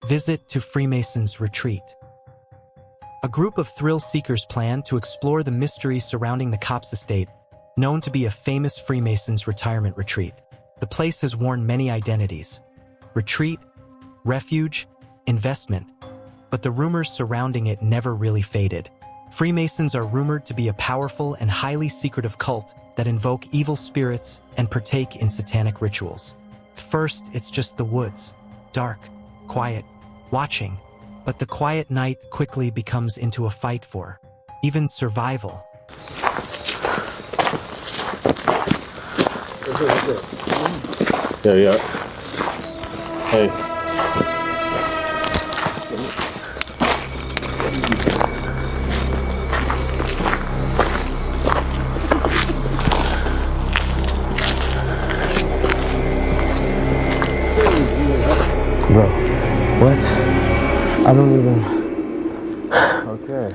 Visit to Freemason's retreat. A group of thrill-seekers plan to explore the mystery surrounding the Copse estate, known to be a famous Freemasons' retirement retreat. The place has worn many identities: retreat, refuge, investment, but the rumors surrounding it never really faded. Freemasons are rumored to be a powerful and highly secretive cult that invoke evil spirits and partake in satanic rituals. First, it's just the woods, dark, quiet, watching, but the quiet night quickly becomes into a fight for even survival. Yeah. Hey. Bro, what? I don't even... Okay.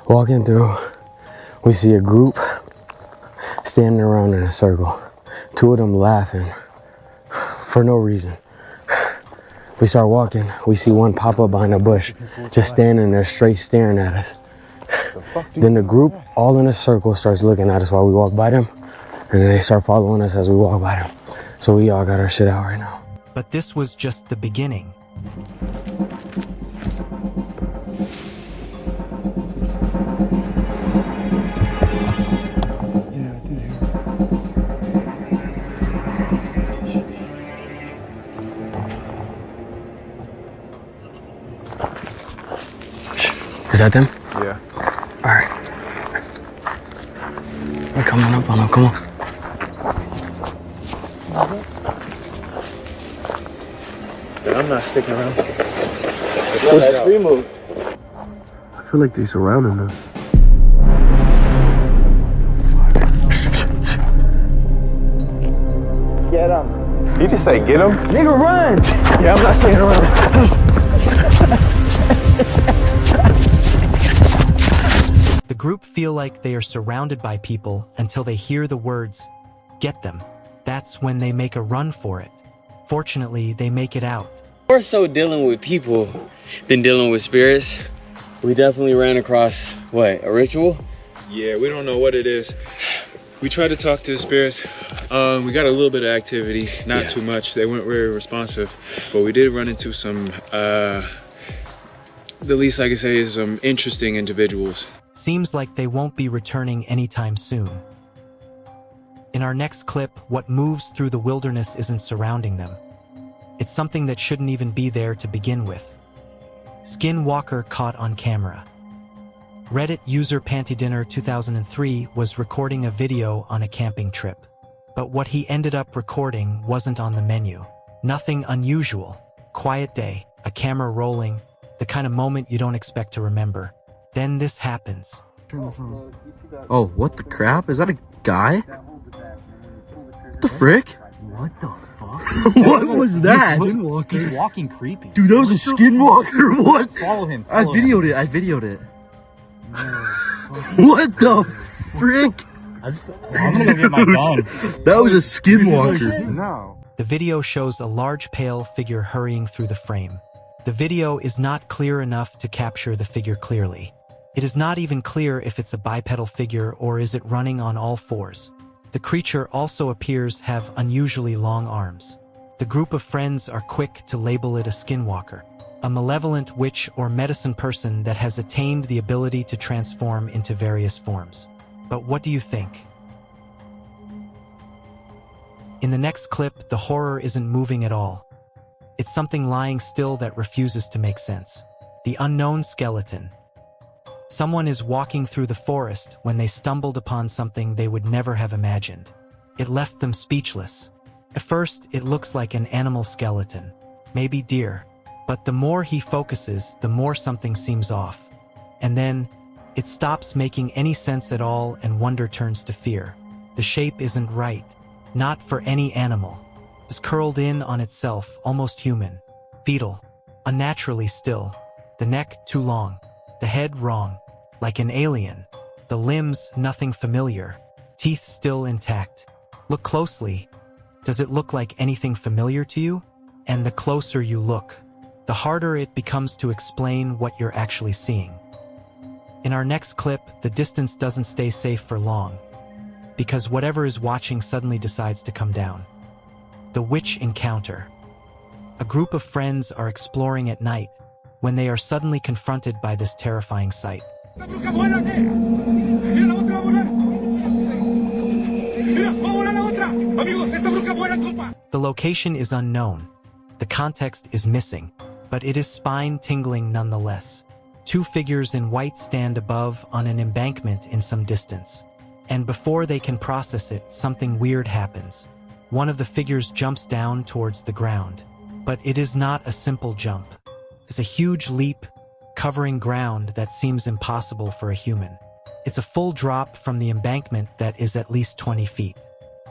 Walking through, we see a group standing around in a circle. Two of them laughing for no reason. We start walking, we see one pop up behind a bush, just standing there straight staring at us. Then the group, all in a circle, starts looking at us while we walk by them, and then they start following us as we walk by them. So we all got our shit out right now. But this was just the beginning. Is that them? Yeah. All right. We're coming up on them, come on. I'm not sticking around. Let's remove. I feel like they surrounding us. Get him. You just say get him? Nigga, run! Yeah, I'm not sticking around. The group feel like they are surrounded by people until they hear the words, "Get them." That's when they make a run for it. Fortunately, they make it out. More so dealing with people than dealing with spirits. We definitely ran across, what, a ritual? Yeah, we don't know what it is. We tried to talk to the spirits. We got a little bit of activity, not too much. They weren't very responsive, but we did run into some, the least I can say is some interesting individuals. Seems like they won't be returning anytime soon. In our next clip, what moves through the wilderness isn't surrounding them. It's something that shouldn't even be there to begin with. Skinwalker caught on camera. Reddit user PantyDinner 2003 was recording a video on a camping trip. But what he ended up recording wasn't on the menu. Nothing unusual. Quiet day, a camera rolling, the kind of moment you don't expect to remember. Then this happens. Oh, what the crap? Is that a guy? What the frick? What the fuck? What was that? He's walking creepy. Dude, that was a skinwalker. What? Follow him. I videoed it. What the frick? I'm gonna get my gun. That was a skinwalker. No. The video shows a large pale figure hurrying through the frame. The video is not clear enough to capture the figure clearly. It is not even clear if it's a bipedal figure or is it running on all fours. The creature also appears have unusually long arms. The group of friends are quick to label it a skinwalker, a malevolent witch or medicine person that has attained the ability to transform into various forms. But what do you think? In the next clip, the horror isn't moving at all. It's something lying still that refuses to make sense. The unknown skeleton. Someone is walking through the forest when they stumbled upon something they would never have imagined. It left them speechless. At first, it looks like an animal skeleton, maybe deer. But the more he focuses, the more something seems off. And then, it stops making any sense at all and wonder turns to fear. The shape isn't right. Not for any animal. It's curled in on itself, almost human. Fetal. Unnaturally still. The neck too long. The head wrong. Like an alien. The limbs nothing familiar. Teeth still intact. Look closely. Does it look like anything familiar to you? And the closer you look, the harder it becomes to explain what you're actually seeing. In our next clip, the distance doesn't stay safe for long, because whatever is watching suddenly decides to come down. The witch encounter. A group of friends are exploring at night when they are suddenly confronted by this terrifying sight. The location is unknown, the context is missing, but it is spine-tingling nonetheless. Two figures in white stand above on an embankment in some distance. And before they can process it, something weird happens. One of the figures jumps down towards the ground. But it is not a simple jump. It's a huge leap, covering ground that seems impossible for a human. It's a full drop from the embankment that is at least 20 feet.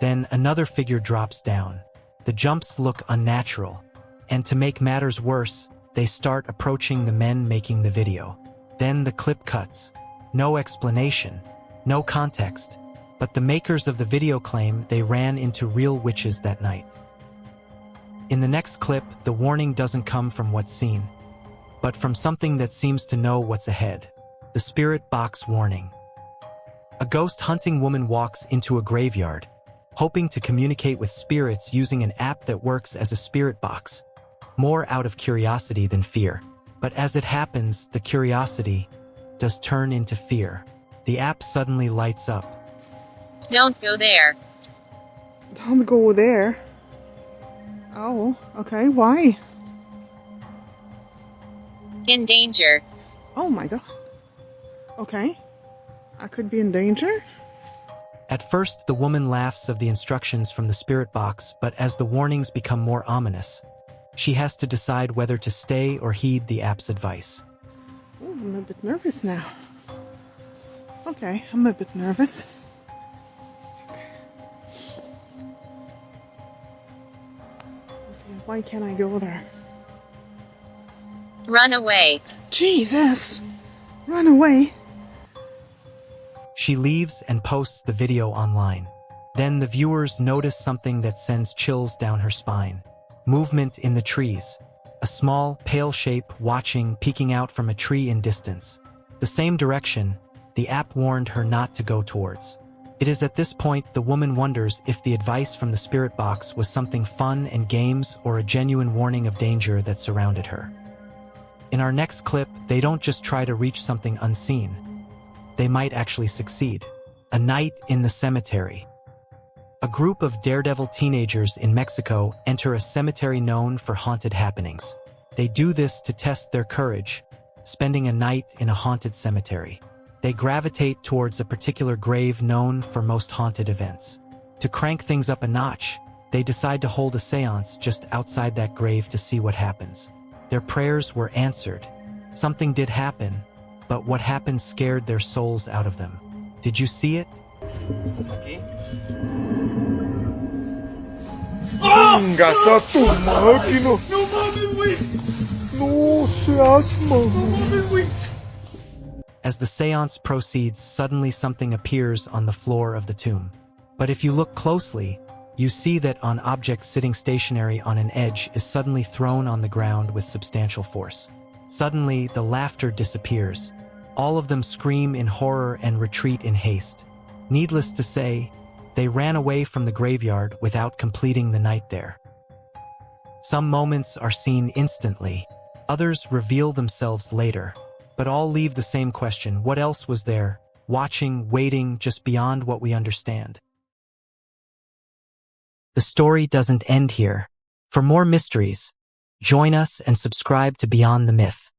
Then another figure drops down. The jumps look unnatural. And to make matters worse, they start approaching the men making the video. Then the clip cuts. No explanation, no context, but the makers of the video claim they ran into real witches that night. In the next clip, the warning doesn't come from what's seen, but from something that seems to know what's ahead. The spirit box warning. A ghost-hunting woman walks into a graveyard, hoping to communicate with spirits using an app that works as a spirit box. More out of curiosity than fear. But as it happens, the curiosity does turn into fear. The app suddenly lights up. Don't go there. Don't go there. Oh, okay, why? In danger. Oh my god. Okay. I could be in danger? At first, the woman laughs of the instructions from the spirit box, but as the warnings become more ominous, she has to decide whether to stay or heed the app's advice. Oh, I'm a bit nervous now. Okay, I'm a bit nervous. Okay, why can't I go there? Run away. Jesus! Run away! She leaves and posts the video online. Then the viewers notice something that sends chills down her spine. Movement in the trees. A small, pale shape peeking out from a tree in distance. The same direction the app warned her not to go towards. It is at this point the woman wonders if the advice from the spirit box was something fun and games or a genuine warning of danger that surrounded her. In our next clip, they don't just try to reach something unseen. They might actually succeed. A night in the cemetery. A group of daredevil teenagers in Mexico enter a cemetery known for haunted happenings. They do this to test their courage, spending a night in a haunted cemetery. They gravitate towards a particular grave known for most haunted events. To crank things up a notch, they decide to hold a séance just outside that grave to see what happens. Their prayers were answered. Something did happen, but what happened scared their souls out of them. Did you see it? ¡Chingas a tu máquina! ¡No mames, güey! ¡No seas mamón, güey! As the séance proceeds, suddenly something appears on the floor of the tomb. But if you look closely, you see that an object sitting stationary on an edge is suddenly thrown on the ground with substantial force. Suddenly, the laughter disappears. All of them scream in horror and retreat in haste. Needless to say, they ran away from the graveyard without completing the night there. Some moments are seen instantly, others reveal themselves later, but all leave the same question: what else was there, watching, waiting, just beyond what we understand? The story doesn't end here. For more mysteries, join us and subscribe to Beyond the Myth.